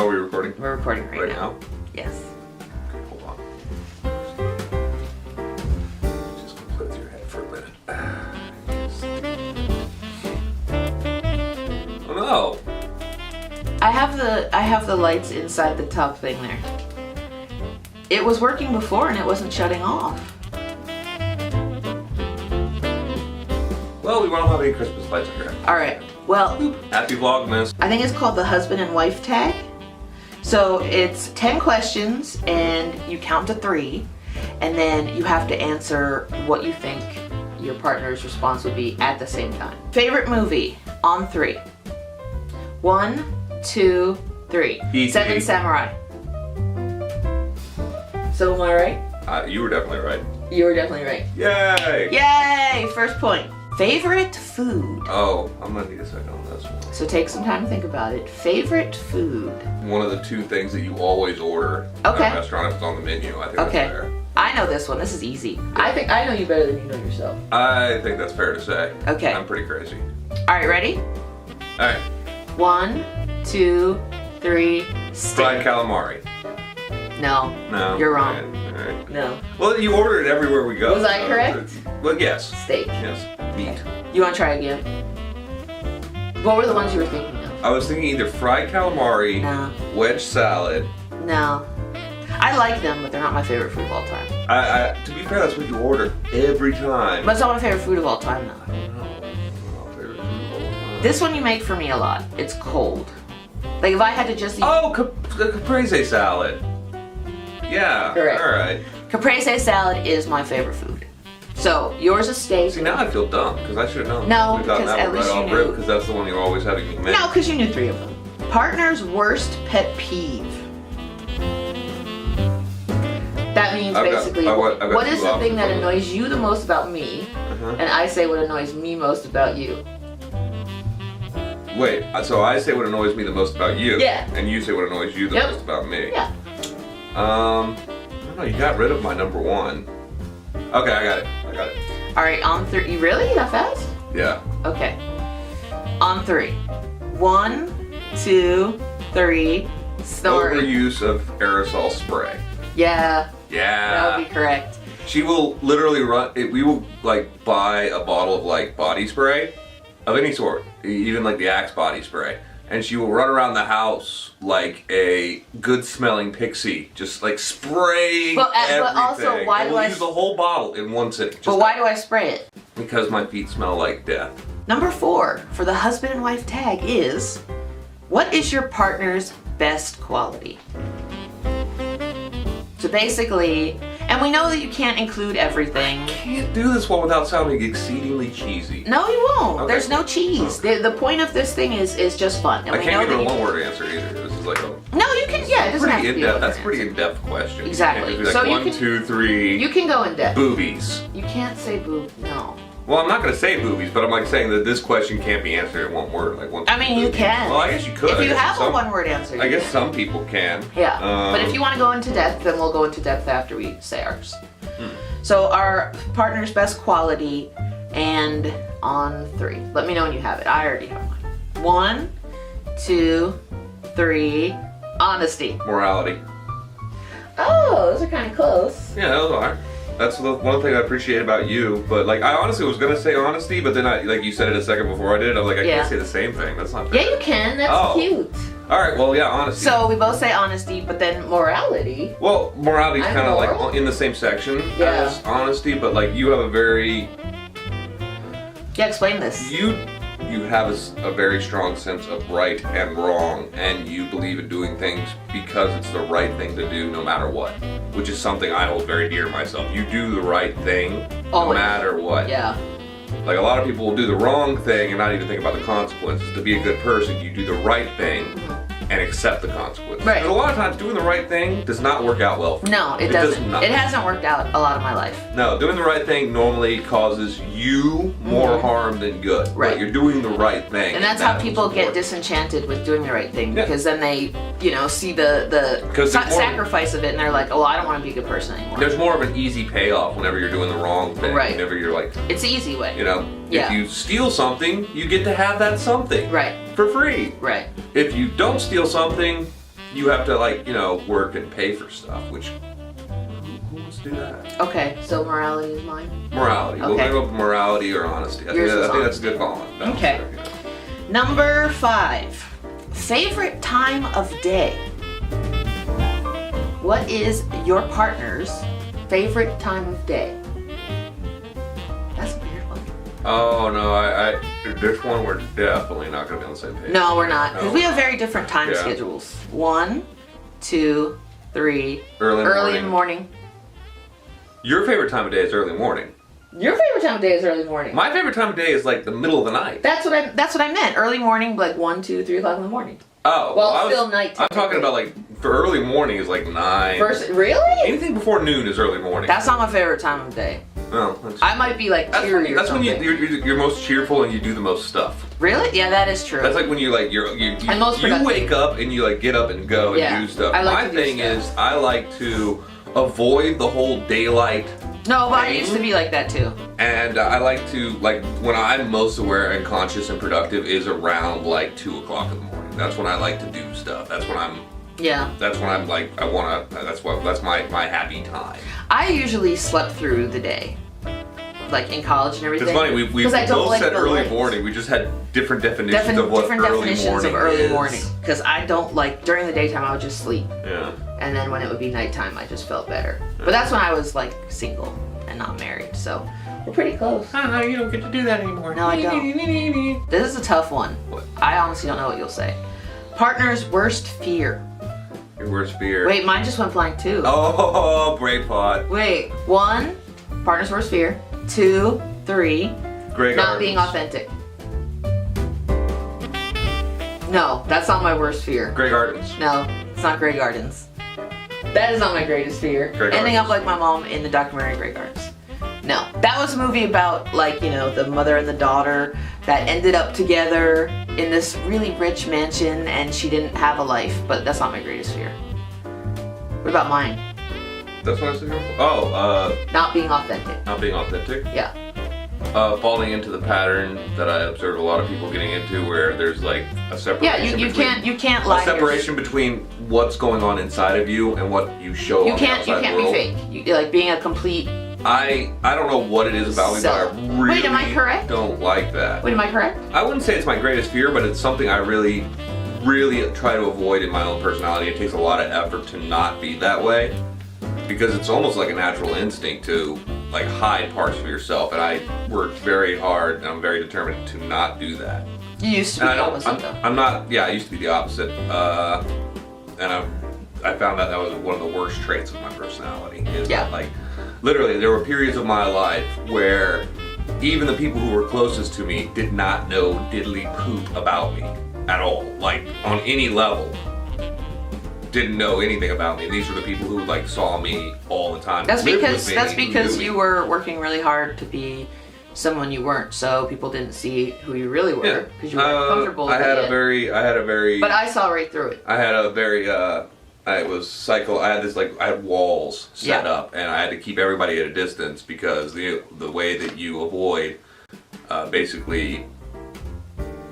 Oh, we're recording? We're recording right now. Yes. Okay, hold on. Just gonna put it through your head for a minute. Oh no! I have the lights inside the top thing there. It was working before and it wasn't shutting off. Well, we won't have any Christmas lights up here. Alright, well, Happy Vlogmas. I think it's called the husband and wife tag. So it's 10 questions and you count to 3 and then you have to answer what you think your partner's response would be at the same time. Favorite movie on 3. 1, 2, 3. E.T. 7 Samurai. So am I right? You were definitely right. You were definitely right. Yay! Yay! First point. Favorite food. Oh, I'm gonna need a second on this one. So take some time to think about it. Favorite food. One of the 2 things that you always order Okay. at a restaurant if it's on the menu. I think Okay. that's fair. I know this one. This is easy. I think I know you better than you know yourself. I think that's fair to say. Okay. I'm pretty crazy. All right, ready? Alright. 1, 2, 3, steak. Fried calamari. No. No. You're wrong. Alright. No. Well, you order it everywhere we go. Was I correct? Well, yes. Steak. Yes. Meat. You want to try again? What were the ones you were thinking of? I was thinking either fried calamari, No. wedge salad. No. I like them, but they're not my favorite food of all time. To be fair, that's what you order every time. But it's not my favorite food of all time, though. I don't know. Favorite food of all time. This one you make for me a lot. It's cold. Like if I had to just eat Oh, caprese salad. Yeah. Correct. All right. caprese salad is my favorite food. So yours is steak. See, now I feel dumb because I should have known. No, We got because that at one least right you off knew. rip because that's the one you're always having me make. No, because you knew 3 of them. Partner's worst pet peeve. That means I've got- basically, I've got what 2 is the thing that options. annoys you the most about me, Uh-huh. and I say what annoys me most about you. Wait, so I say what annoys me the most about you. Yeah. And you say what annoys you the Yep. most about me. Yeah. I don't know, you got rid of my number 1. Okay, I got it. All right, on 3. You really that fast? Yeah. Okay. On 3. 1, 2, 3. Snoring. Overuse of aerosol spray. Yeah, that Yeah. would be correct. She will literally we will like buy a bottle of like body spray of any sort, even like the Axe body spray. And she will run around the house like a good smelling pixie, just like spraying everything. but also, why and do we'll I use the whole bottle in one sitting. But why do I spray it? Because my feet smell like death. Number 4 for the husband and wife tag is, what is your partner's best quality? So basically, and we know that you can't include everything. Can't do this one without sounding exceedingly cheesy. No, you won't. Okay. There's no cheese. The point of this thing is just fun. And I we can't know give her a that you, one-word answer either. This is like a no, you can. Yeah, it doesn't have to pretty be in-depth. a That's a one pretty answer. in-depth question. Exactly. You can't just So be you like 1, can- 2, 3. You can go in depth. Boobies. You can't say boob. No. Well, I'm not going to say boobies, but I'm like saying that this question can't be answered in one word. Like one. I mean, you can. Well, I guess you could. If I you guess have a some- one-word answer. I you guess can. some people can. Yeah, but if you want to go into depth, then we'll go into depth after we say ours. So our partner's best quality, and on 3. Let me know when you have it. I already have mine. 1, 2, 3. Honesty. Morality. Oh, those are kind of close. Yeah, those are. That's the one thing I appreciate about you. But like, I honestly was gonna say honesty, but then like you said it a second before I did. I was like, I Yeah. can't say the same thing. That's not fair. Yeah, you can. That's Oh. cute. All right. Well, yeah, honesty. So we both say honesty, but then morality. Well, morality's I'm kind of moral. like in the same section Yeah. as honesty, but like you have a very Yeah, explain this. you have a very strong sense of right and wrong, and you believe in doing things because it's the right thing to do no matter what, which is something I hold very dear to myself. You do the right thing no Always. matter what. Yeah. Like a lot of people will do the wrong thing and not even think about the consequences. To be a good person, you do the right thing and accept the consequences. Right. But a lot of times doing the right thing does not work out well for you. No, it does doesn't. not. It hasn't worked out a lot of my life. No, doing the right thing normally causes you more harm than good. Right. But you're doing the right thing. And that's how what's people get important. disenchanted with doing the right thing, Yeah. because then they, see the 'Cause the more- sacrifice of it, and they're like, oh, I don't want to be a good person anymore. There's more of an easy payoff whenever you're doing the wrong thing. Right. Whenever you're like, It's the easy way. if you steal something, you get to have that something. Right. For free. Right. If you don't steal something, you have to like, work and pay for stuff, which who wants to do that? Okay, so morality is mine. Morality. We'll Okay. go with morality or honesty. I think that's a good call. Okay. Number 5. Favorite time of day. What is your partner's favorite time of day? That's a weird one. Oh no, this one we're definitely not gonna be on the same page. No, we're not, because No. we have very different time Yeah. schedules. 1, 2, 3. Early in the morning. Your favorite time of day is early morning. Your favorite time of day is early morning. My favorite time of day is like the middle of the night. That's what I meant. Early morning, like 1, 2, 3 o'clock in the morning. Oh, Well, I was, still night I'm talking about like for early morning is like 9. Really? Anything before noon is early morning. That's not my favorite time of day. No, that's, I might be like cheery. that's or when something. you're most cheerful and you do the most stuff. Really? Yeah, that is true. That's like when you like you And most productive. wake up and you like get up and go and Yeah, do stuff. I like My to do thing stuff. is I like to avoid the whole daylight. No, but I Pain? used to be like that too. And I like to, like, when I'm most aware and conscious and productive is around like 2 o'clock in the morning. That's when I like to do stuff. That's when I'm Yeah. like, that's my happy time. I usually slept through the day, like in college and everything. It's funny, we 'Cause I don't both like said the early lights. morning. We just had different definitions of what different early definitions morning of early is. morning. Because I don't like, during the daytime I would just sleep. Yeah. And then when it would be nighttime I just felt better. But that's when I was like single and not married. So we're pretty close. No, you don't get to do that anymore. No, I don't. This is a tough one. What? I honestly don't know what you'll say. Partner's worst fear. Your worst fear. Wait, mine just went blank too. Oh, Braveheart. Wait, 1, partner's worst fear. 2, 3, Grey not Gardens. being authentic. No, that's not my worst fear. Grey Gardens. No, it's not Grey Gardens. That is not my greatest fear. Grey Ending Gardens. up like my mom in the documentary Grey Gardens. No, that was a movie about like, the mother and the daughter that ended up together in this really rich mansion and she didn't have a life, but that's not my greatest fear. What about mine? That's what I said. Oh, Not being authentic. not being authentic. Yeah. Falling into the pattern that I observe a lot of people getting into, where there's like a separation. Yeah, you can't lie. A separation between what's going on inside of you and what you show. You on can't the outside be world. fake. You, like being a complete. I don't know what it is about me, but I Self. really Wait, am I correct? don't like that. Wait, am I correct? I wouldn't say it's my greatest fear, but it's something I really, really try to avoid in my own personality. It takes a lot of effort to not be that way, because it's almost like a natural instinct to like hide parts of yourself, and I worked very hard and I'm very determined to not do that. You used to be And the opposite though. I'm not, yeah, I used to be the opposite. And I found out that was one of the worst traits of my personality. Is Yeah. that, like, literally, there were periods of my life where even the people who were closest to me did not know diddly poop about me at all. Like, on any level. Didn't know anything about me. These were the people who, like, saw me all the time. That's lived with because me, that's who knew because me. you were working really hard to be someone you weren't, so people didn't see who you really were Yeah. because you weren't comfortable I with had it. a very. But I saw right through it. I had a very I had walls set Yeah. up, and I had to keep everybody at a distance because the way that you avoid basically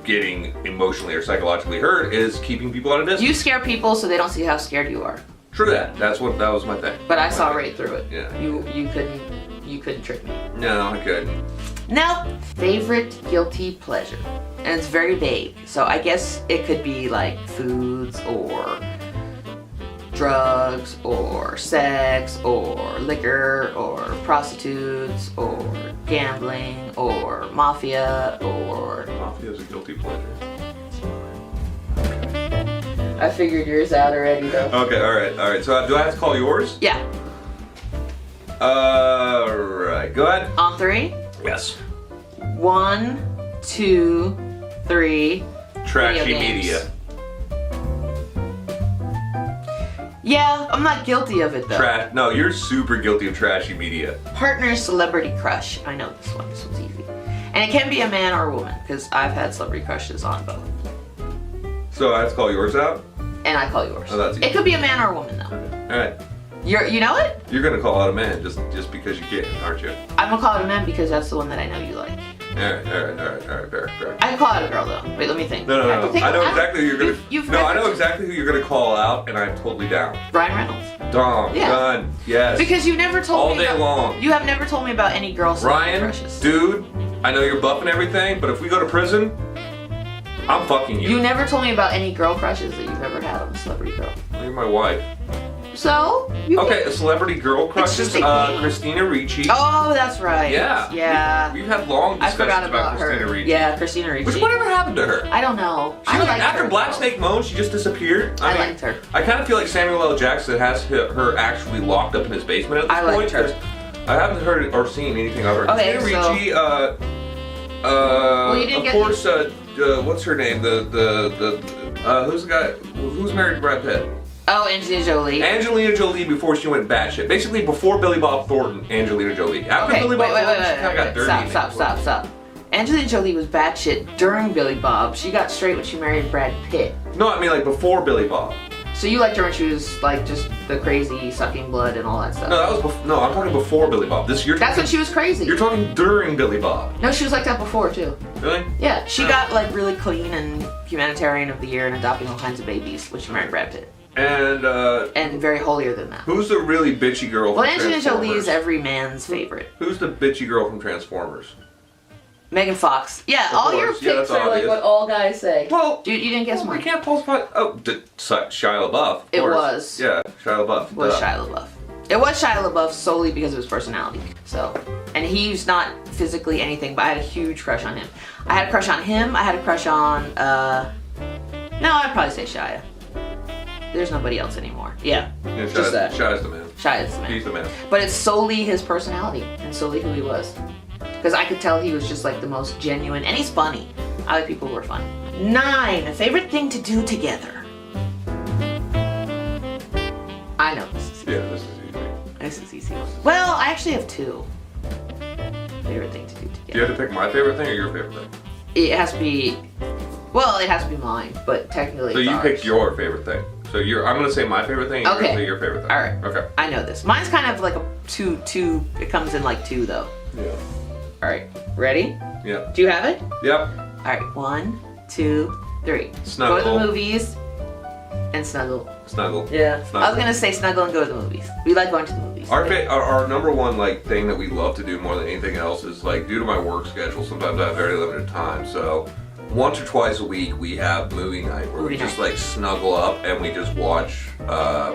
getting emotionally or psychologically hurt is keeping people at a distance. You scare people so they don't see how scared you are. True that. That was my thing. But I saw right through it. Yeah. You couldn't trick me. No, I couldn't. Now, favorite guilty pleasure. And it's very vague. So I guess it could be like foods or drugs or sex or liquor or prostitutes or gambling or mafia or... Mafia is a guilty pleasure. I figured yours out already though. Okay, all right. So do I have to call yours? Yeah, All right. Go ahead. on 3. Yes. 1, 2, 3. Trashy Video games. media. Yeah, I'm not guilty of it though. No, you're super guilty of trashy media. Partner celebrity crush. I know this one. This one's easy. And it can be a man or a woman because I've had celebrity crushes on both. So I have to call yours out? And I call yours. Oh, that's easy. It could be a man or a woman though. All right. You know it? You're gonna call out a man just because you can, aren't you? I'm gonna call it a man because that's the one that I know you like. Alright, fair. I can call out a girl though. Wait, let me think. No. I have to think- I know exactly who you're gonna. You've No, I never- know exactly who you're gonna call out, and I'm totally down. Ryan Reynolds. Done. Yes. Because you never told All me day about, long. You have never told me about any girl celebrity Ryan, crushes. dude, I know you're buff and everything, but if we go to prison, I'm fucking you. You never told me about any girl crushes that you've ever had on a celebrity girl. You're my wife. So you Okay, a celebrity girl crushes. just a game. Christina Ricci. Oh, that's right. Yeah. Yeah. We've had long I discussions forgot about Christina her. Ricci. Yeah, Christina Ricci. Whatever happened to her? I don't know. She, I like, liked after her, Black though. Snake Moan, she just disappeared. I liked her. I kind of feel like Samuel L. Jackson has her actually locked up in his basement at this I point. liked her. 'Cause I haven't heard or seen anything of her. Okay, Christina so- Ricci, you didn't of get course, what's her name? Who's the guy? Who's married to Brad Pitt? Oh, Angelina Jolie. Angelina Jolie before she went batshit. Basically, before Billy Bob Thornton, Angelina Jolie. After Okay, Billy wait, Bob wait, Thornton, wait, she kind of got dirty. Stop. Angelina Jolie was batshit during Billy Bob. She got straight when she married Brad Pitt. No, I mean like before Billy Bob. So you liked her when she was like just the crazy sucking blood and all that stuff. No, that was no. I'm talking before Billy Bob. That's when she was crazy. You're talking during Billy Bob. No, she was like that before too. Really? Yeah, she No. got like really clean and humanitarian of the year and adopting all kinds of babies when she married Brad Pitt. And very holier than that. who's the really bitchy girl Well, from Angelina Transformers? Jolie is every man's favorite. Who's the bitchy girl from Transformers? Megan Fox. Yeah, Of all your course. Yeah, picks that's are like obvious. what all guys say. Well, Dude, you didn't guess we mine. can't falsify. Oh, Shia LaBeouf. Of It course. was. Yeah, Shia LaBeouf. It was Duh. Shia LaBeouf. It was Shia LaBeouf solely because of his personality. So, and he's not physically anything, but I had a huge crush on him. I had a crush on him. I had a crush on, no, I'd probably say Shia. There's nobody else anymore. Yeah, Yeah, just that. Shia's the man. Shia's the man. He's the man. But it's solely his personality and solely who he was. Because I could tell he was just like the most genuine, and he's funny. I like people who are funny. 9, favorite thing to do together. I know this is easy. Yeah, this is easy. This is easy. Well, I actually have 2. Favorite thing to do Do you together. have to pick my favorite thing or your favorite thing? It has to be, well, it has to be mine, but technically So it's you ours. picked your favorite thing. So I'm gonna say my favorite thing. And you're Okay. gonna say your favorite thing. All right. Okay. I know this. Mine's kind of like a two. It comes in like 2 though. Yeah. All right, ready? Yep. Do you have it? Yep. All right, 1, 2, 3. Snuggle. Go to the movies and snuggle. Snuggle. Yeah. Snuggle. I was gonna say snuggle and go to the movies. We like going to the movies. Our number one like thing that we love to do more than anything else is like due to my work schedule. Sometimes I have very limited time, so once or twice a week we have movie night where Movie we just night. like snuggle up and we just watch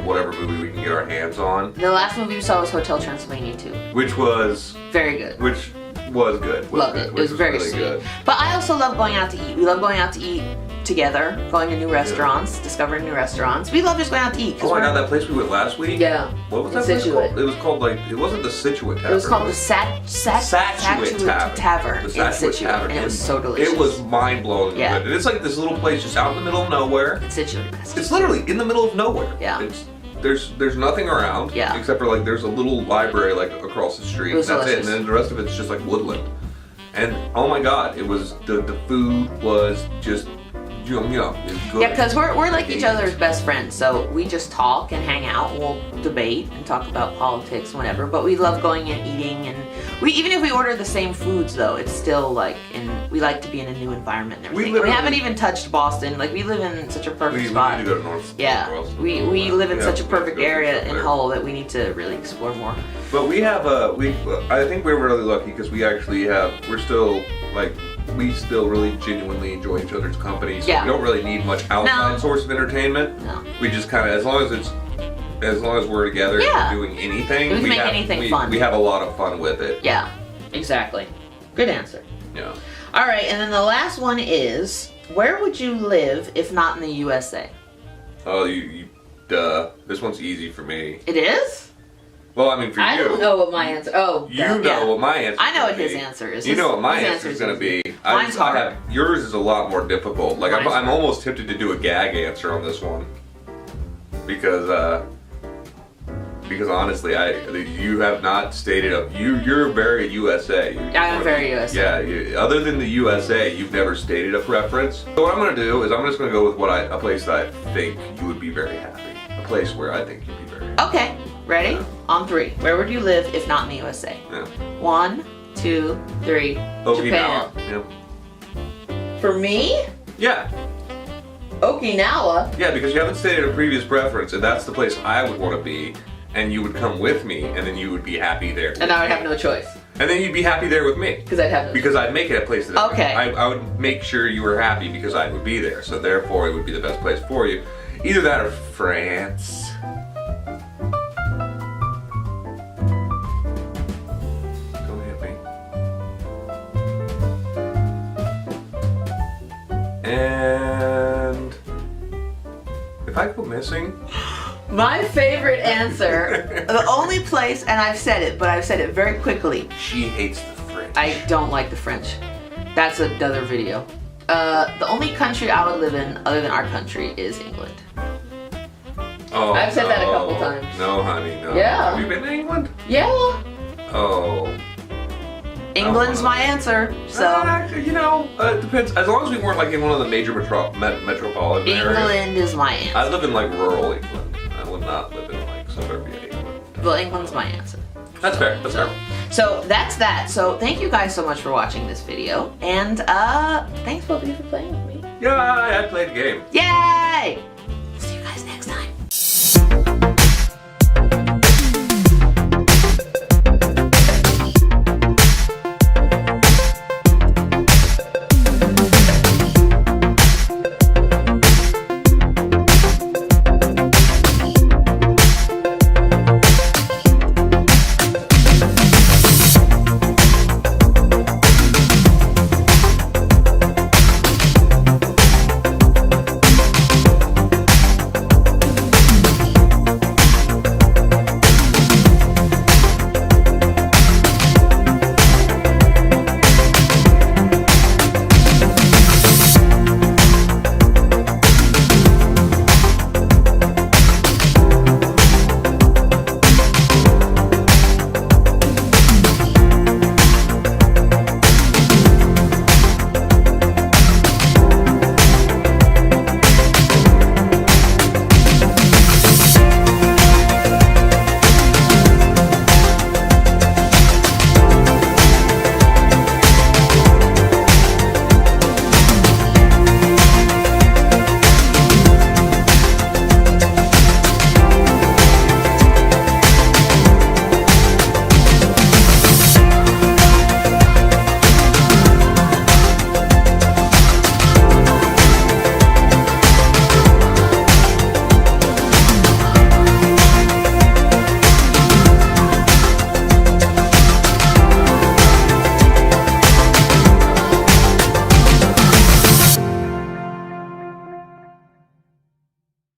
whatever movie we can get our hands on, The last movie we saw was Hotel Transylvania 2. which was Very good. good. Was Loved good, it. It which was very really sweet. good. But I also love going out to eat. We love going out to eat together, going to new restaurants, discovering new restaurants. We love just going out to eat. Oh my god, that place we went last week. Yeah. What was in that place Situate. called? It was called like it wasn't the Situate Tavern. It was called the Satuate Tavern The in Satuate Situate, Tavern. and it was so delicious. It was mind blowing. Yeah. And it's like this little place just out in the middle of nowhere. in Situate, Massachusetts. It's literally in the middle of nowhere. Yeah. There's nothing around. Yeah. Except for like there's a little library like across the street. It was and that's delicious. it. And then the rest of it's just like woodland. And oh my god, it was the food was just yum. It was good. Yeah, because we're like each other's best friends, so we just talk and hang out. We'll debate and talk about politics, whatever. But we love going and eating, and even if we order the same foods, though, it's still like, we like to be in a new environment and everything. We literally- haven't even touched Boston. Like we live in such a perfect we spot. need to go to North. Yeah, North we Wales. live in Yeah, such a we have to perfect go do area something in there. Hull that we need to really explore more. But we have I think we're really lucky because we're still like we still really genuinely enjoy each other's company. So Yeah. we don't really need much outside No. source of entertainment. No. We just kind of as long as we're together Yeah. and we're doing anything, We can make anything fun. We have a lot of fun with it. Yeah, exactly. Good answer. Yeah. All right, and then the last one is, where would you live if not in the USA? Oh, you duh. This one's easy for me. It is? Well, I mean for I you. don't know what my answer. Oh, You know what my answer. I know what his answer is. You know what my His answer is going to be. Mine's hard. Yours is a lot more difficult. Like Mine's I'm almost tempted to do a gag answer on this one because honestly, you have not stated up. You're very USA. I am very USA. Yeah. Other than the USA, you've never stated a preference. So what I'm going to do is I'm just going to go with a place that I think you would be very happy. A place where I think you'd be very happy. Okay, ready? Yeah. On 3. Where would you live if not in the USA? Yeah. 1, 2, 2, 3. Okinawa. Japan. For me, Yeah. Okinawa. Yeah, because you haven't stated a previous preference, and that's the place I would want to be, and you would come with me, and then you would be happy there. And I would have no choice. And then you'd be happy there with me. Because I'd have no Because I'd make it a place that Okay. I would make sure you were happy because I would be there. So therefore, it would be the best place for you. Either that or France. Don't hit me. And if I go missing, My favorite answer, the only place, and I've said it, but I've said it very quickly. she hates the French. I don't like the French. That's another video. The only country I would live in other than our country is England. Oh, I've said that a couple no. times. No, honey, no. Yeah. Have you been to England? Yeah, Oh. England's my answer. So Actually, you know, it depends. As long as we weren't like in one of the major metropolitan areas. England is my answer. I live in like rural England. I would not live in like suburbia England. Well, England's my answer. That's fair. That's fair. So that's that. So thank you guys so much for watching this video, and thanks, Bobby, for playing with me. Yeah, I played the game. Yay!